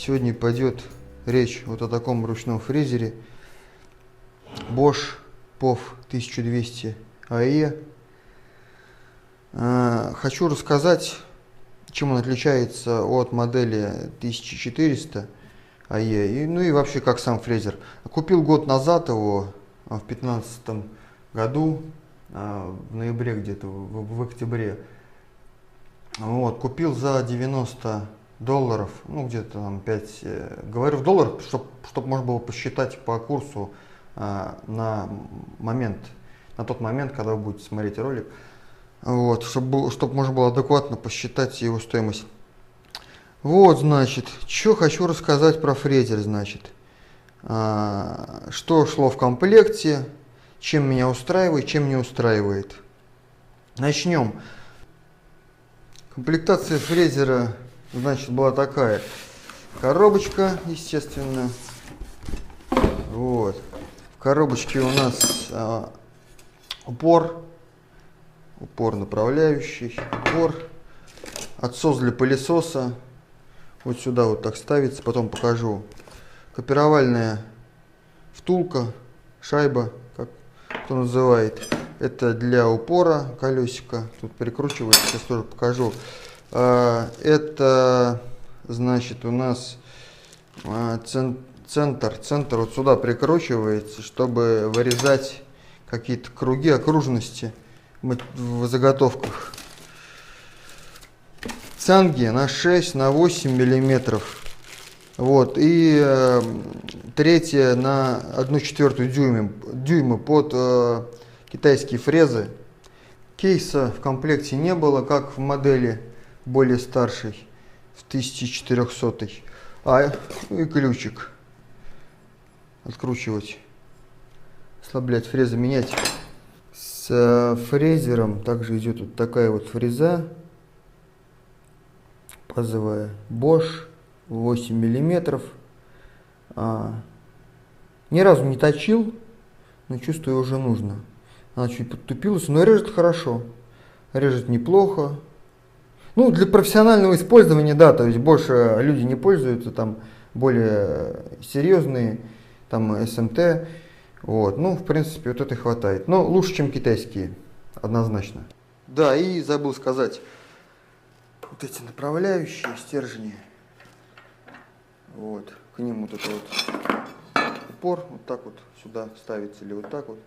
Сегодня пойдет речь вот о таком ручном фрезере Bosch POF 1200 AE. Хочу рассказать, чем он отличается от модели 1400 AE, ну и вообще как сам фрезер. Купил год назад его, в 2015 году, в ноябре где-то, в октябре. Вот, купил за $90, ну где-то там 5, говорю в долларах, чтобы можно было посчитать по курсу на тот момент, когда вы будете смотреть ролик, вот, чтобы можно было адекватно посчитать его стоимость. Вот, значит, что хочу рассказать про фрезер, значит, что шло в комплекте, чем меня устраивает, чем не устраивает. Начнем. Комплектация фрезера, значит, была такая: коробочка, естественно. Вот. В коробочке у нас упор направляющий, упор, отсос для пылесоса. Вот сюда вот так ставится, потом покажу. Копировальная втулка, шайба, как кто называет. Это для упора колесика. Тут прикручивается, сейчас тоже покажу. Это, значит, у нас центр вот сюда прикручивается, чтобы вырезать какие-то круги, окружности в заготовках. Цанги на 6, на 8 миллиметров. Вот, и третье на 1/4 дюйма под китайские фрезы. Кейса в комплекте не было, как в модели более старшей, в 1400. И ключик. Откручивать, ослаблять фрезы, менять. С фрезером также идет вот такая вот фреза базовая Bosch 8 миллиметров. Ни разу не точил, но чувствую, уже нужно. Она чуть подтупилась, но режет хорошо, режет неплохо. Ну, для профессионального использования, да, то есть больше люди не пользуются, там более серьезные, там СМТ. Вот, ну, в принципе, вот это и хватает. Но лучше, чем китайские, однозначно. Да, и забыл сказать, вот эти направляющие стержни, вот, к ним вот это вот упор, вот так вот сюда ставится или вот так вот.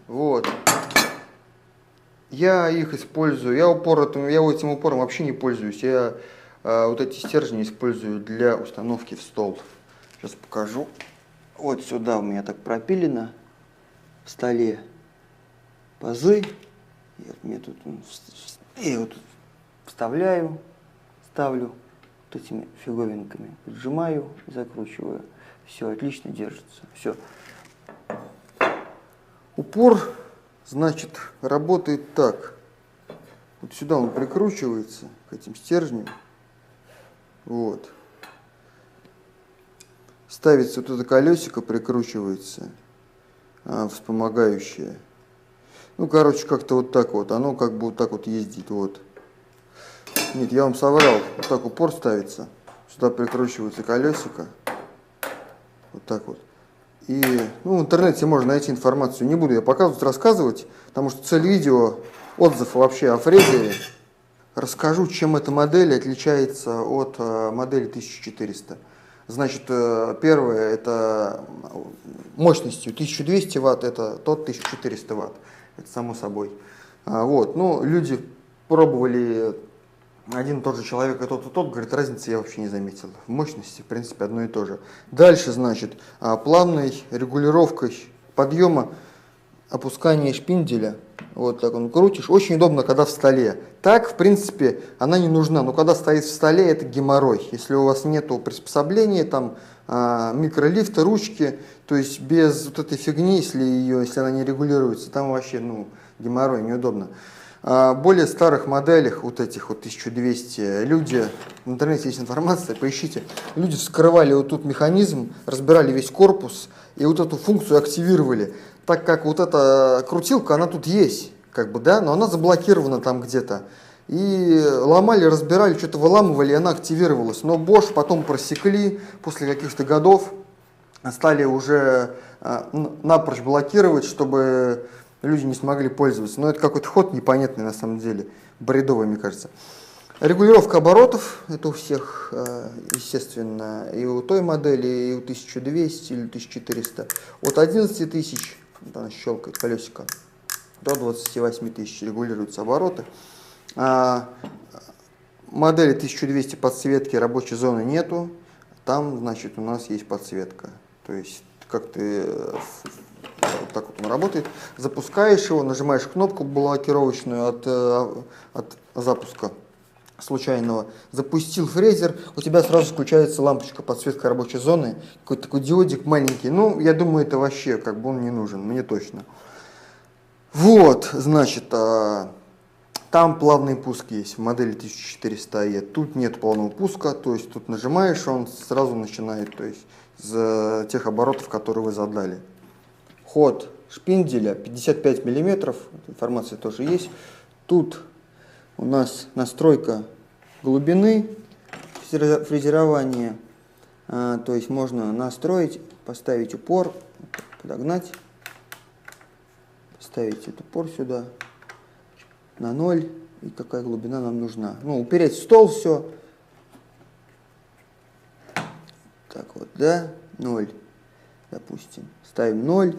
Вот. Я их использую, я этим упором вообще не пользуюсь. Я вот эти стержни использую для установки в стол. Сейчас покажу. Вот сюда у меня так пропилено в столе пазы. Я вот тут ставлю вот этими фиговинками, поджимаю и закручиваю. Все, отлично держится. Все. Упор, значит, работает так. Вот сюда он прикручивается к этим стержням. Вот. Ставится вот это колесико, прикручивается, вспомогающее. Ну, короче, как-то вот так вот. Оно как бы вот так вот ездит. Вот. Нет, я вам соврал. Вот так упор ставится. Сюда прикручивается колесико. Вот так вот. И ну, в интернете можно найти информацию. Не буду я показывать, рассказывать, потому что цель видео — отзыв вообще о фрезере. Расскажу, чем эта модель отличается от модели 1400. Значит, первое — это мощностью 1200 Вт, это тот 1400 Вт. Это само собой. Вот, ну, люди пробовали, один и тот же человек, и тот, говорит, разницы я вообще не заметил. В мощности, в принципе, одно и то же. Дальше, значит, плавной регулировкой подъема, опускания шпинделя. Вот так он крутишь. Очень удобно, когда в столе. Так, в принципе, она не нужна. Но когда стоит в столе, это геморрой. Если у вас нету приспособления, там, микролифта, ручки, то есть без вот этой фигни, если она не регулируется, там вообще, ну, геморрой, неудобно. Более старых моделях, вот этих вот 1200, люди, в интернете есть информация, поищите, люди вскрывали вот тут механизм, разбирали весь корпус и вот эту функцию активировали, так как вот эта крутилка, она тут есть, как бы, да, но она заблокирована там где-то. И ломали, разбирали, что-то выламывали, и она активировалась. Но Bosch потом просекли после каких-то годов, стали уже напрочь блокировать, чтобы люди не смогли пользоваться. Но это какой-то ход непонятный на самом деле, бредовый, мне кажется. Регулировка оборотов, это у всех, естественно, и у той модели, и у 1200 или 1400. От 11 тысяч, она щелкает колесико, до 28 тысяч регулируются обороты. Модели 1200 подсветки рабочей зоны нету, там, значит, у нас есть подсветка. То есть, как ты, вот так вот он работает, запускаешь его, нажимаешь кнопку блокировочную от запуска случайного, запустил фрезер, у тебя сразу включается лампочка подсветка рабочей зоны, какой-то такой диодик маленький. Ну, я думаю, это вообще как бы он не нужен, мне точно. Вот, значит, там плавный пуск есть в модели 1400E, тут нет плавного пуска, то есть тут нажимаешь, он сразу начинает, то есть с тех оборотов, которые вы задали. Ход шпинделя 55 мм, информация тоже есть. Тут у нас настройка глубины фрезерования, то есть можно настроить, поставить упор, подогнать, поставить этот упор сюда на 0, и какая глубина нам нужна. Ну, упереть в стол все. Так вот, да, 0, допустим. Ставим 0,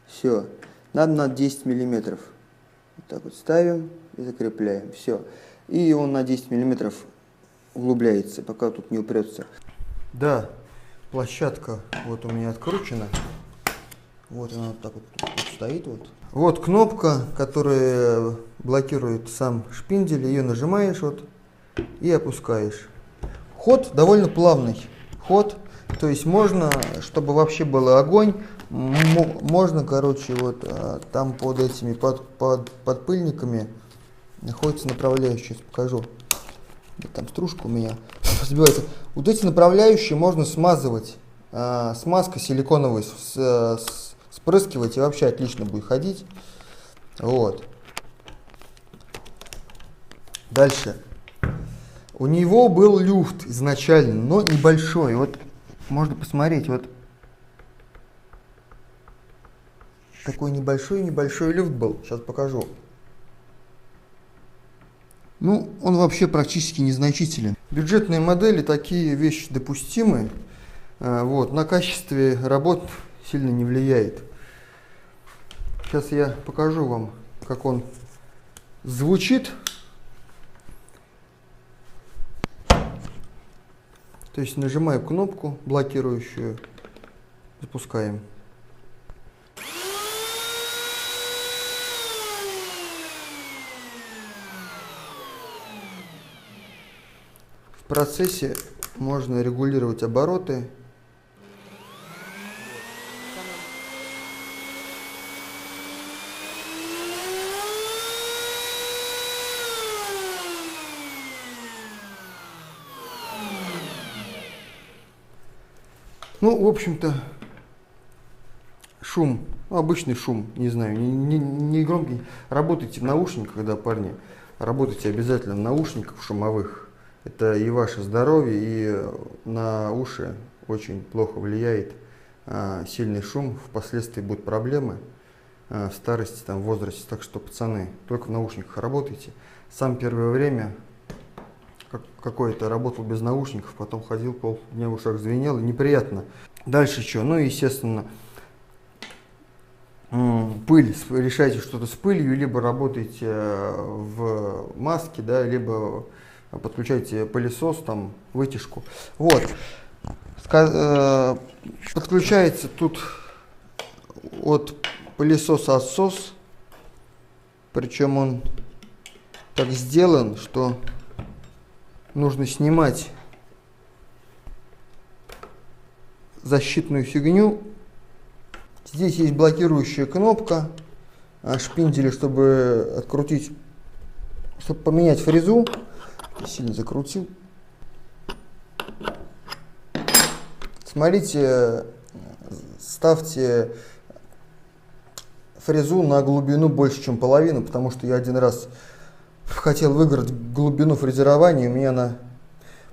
все. Надо на 10 миллиметров. Вот так вот ставим и закрепляем, все. И он на 10 миллиметров углубляется, пока тут не упрется. Да, площадка вот у меня откручена. Вот она вот так вот тут стоит. Вот кнопка, которая блокирует сам шпиндель. Ее нажимаешь вот и опускаешь. Ход довольно плавный. Ход, то есть можно, чтобы вообще был огонь, можно, короче, вот там под этими, под пыльниками находится направляющая. Сейчас покажу. Там стружка у меня сбивается. Вот эти направляющие можно смазывать. Смазка силиконовой спрыскивать, и вообще отлично будет ходить. Вот. Дальше. У него был люфт изначально, но небольшой. Вот можно посмотреть, вот такой небольшой люфт был. Сейчас покажу. Ну, он вообще практически незначителен. Бюджетные модели, такие вещи допустимы. Вот, на качестве работ сильно не влияет. Сейчас я покажу вам, как он звучит. То есть нажимаю кнопку блокирующую, запускаем. В процессе можно регулировать обороты. Ну, в общем-то, шум, обычный шум, не знаю, не громкий. Работайте в наушниках, когда, парни, работайте обязательно в наушниках шумовых. Это и ваше здоровье, и на уши очень плохо влияет сильный шум. Впоследствии будут проблемы в старости, там, в возрасте. Так что, пацаны, только в наушниках работайте. Сам первое время какое-то работал без наушников, потом ходил, полдня в ушах звенел, и неприятно. Дальше что? Ну, естественно, пыль. Решайте что-то с пылью, либо работаете в маске, да, либо подключайте пылесос, там, вытяжку. Вот. Подключается тут от пылесоса отсос, причем он так сделан, что нужно снимать защитную фигню. Здесь есть блокирующая кнопка шпинделя, чтобы открутить, чтобы поменять фрезу. Я сильно закрутил. Смотрите, ставьте фрезу на глубину больше, чем половину, потому что я один раз Хотел выиграть глубину фрезерования, у меня она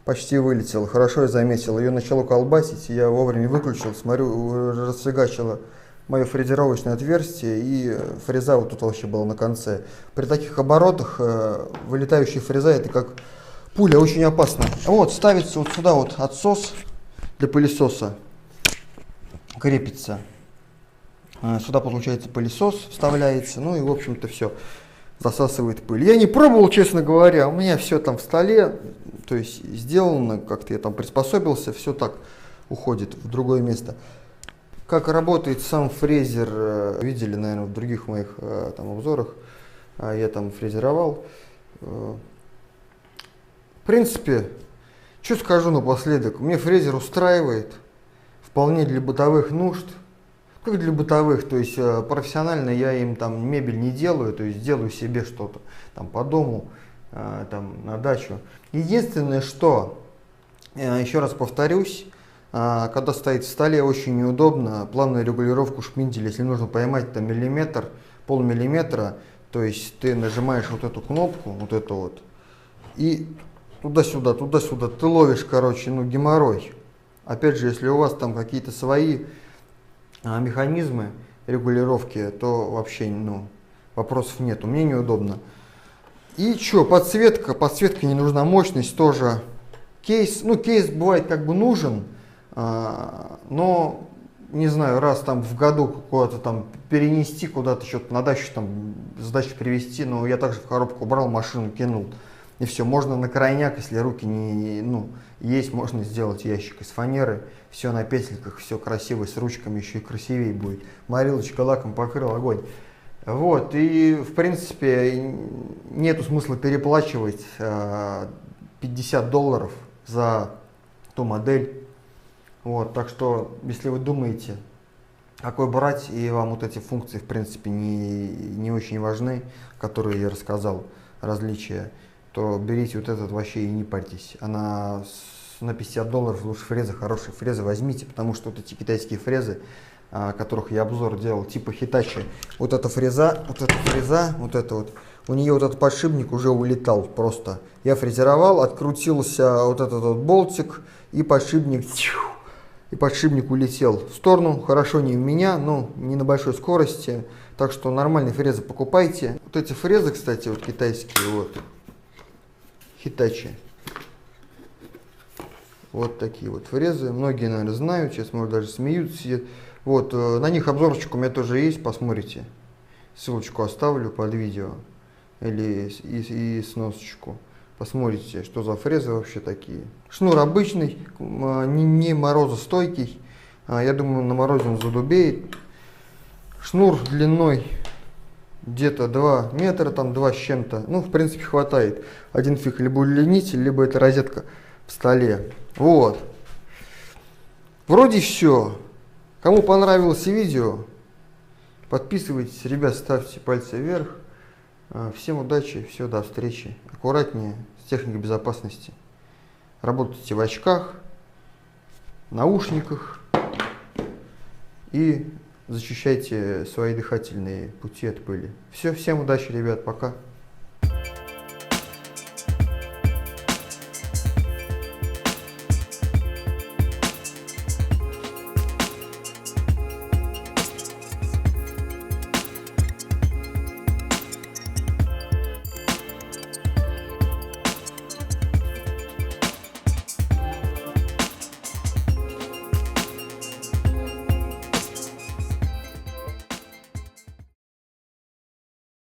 почти вылетела. Хорошо я заметил, ее начало колбасить, я вовремя выключил, смотрю, расфигачило мое фрезеровочное отверстие, и фреза вот тут вообще была на конце. При таких оборотах вылетающая фреза — это как пуля, очень опасно. Вот, ставится вот сюда вот отсос для пылесоса, крепится. Сюда, получается, пылесос вставляется, ну и, в общем-то, все, засасывает пыль. Я не пробовал, честно говоря, у меня все там в столе, то есть сделано, как-то я там приспособился, все так уходит в другое место. Как работает сам фрезер, видели, наверное, в других моих там обзорах, я там фрезеровал. В принципе, что скажу напоследок, мне фрезер устраивает, вполне для бытовых нужд. Как для бытовых, то есть профессионально я им там мебель не делаю, то есть делаю себе что-то там по дому, там на дачу. Единственное, что, еще раз повторюсь, когда стоит в столе, очень неудобно плавную регулировку шпинделя, если нужно поймать там миллиметр, полмиллиметра, то есть ты нажимаешь вот эту кнопку, вот эту вот, и туда-сюда, туда-сюда, ты ловишь, короче, ну геморрой. Опять же, если у вас там какие-то свои механизмы регулировки, то вообще, ну, вопросов нет, мне неудобно. И что, подсветка не нужна, мощность тоже. Кейс, ну, кейс бывает как бы нужен, но, не знаю, раз там в году куда-то там перенести, куда-то что-то на дачу там, с дачи привезти, но я также в коробку убрал, машину кинул. И все, можно на крайняк, если руки не, ну, есть, можно сделать ящик из фанеры, все на петельках, все красиво, с ручками еще и красивее будет. Морилочка лаком покрыл, огонь. Вот, и в принципе нету смысла переплачивать $50 за ту модель. Вот, так что, если вы думаете, какой брать, и вам вот эти функции в принципе не очень важны, которые я рассказал, различия, то берите вот этот вообще и не парьтесь. Она на $50 лучше фрезы, хорошие фрезы возьмите, потому что вот эти китайские фрезы, которых я обзор делал, типа Hitachi, вот эта фреза, вот эта вот, у нее вот этот подшипник уже улетал просто. Я фрезеровал, открутился вот этот вот болтик, и подшипник улетел в сторону. Хорошо не в меня, но не на большой скорости. Так что нормальные фрезы покупайте. Вот эти фрезы, кстати, вот китайские, вот, Hitachi. Вот такие вот фрезы. Многие, наверное, знают, сейчас, может, даже смеются. Вот, на них обзорчик у меня тоже есть, посмотрите. Ссылочку оставлю под видео. Или и сносочку. Посмотрите, что за фрезы вообще такие. Шнур обычный, не морозостойкий. Я думаю, на морозе он задубеет. Шнур длиной где-то 2 метра, там 2 с чем-то. Ну, в принципе, хватает. Один фиг, либо удлинитель, либо это розетка в столе. Вот. Вроде все. Кому понравилось видео, подписывайтесь, ребят, ставьте пальцы вверх. Всем удачи, все, до встречи. Аккуратнее с техникой безопасности. Работайте в очках, наушниках и защищайте свои дыхательные пути от пыли. Все, всем удачи, ребят, пока.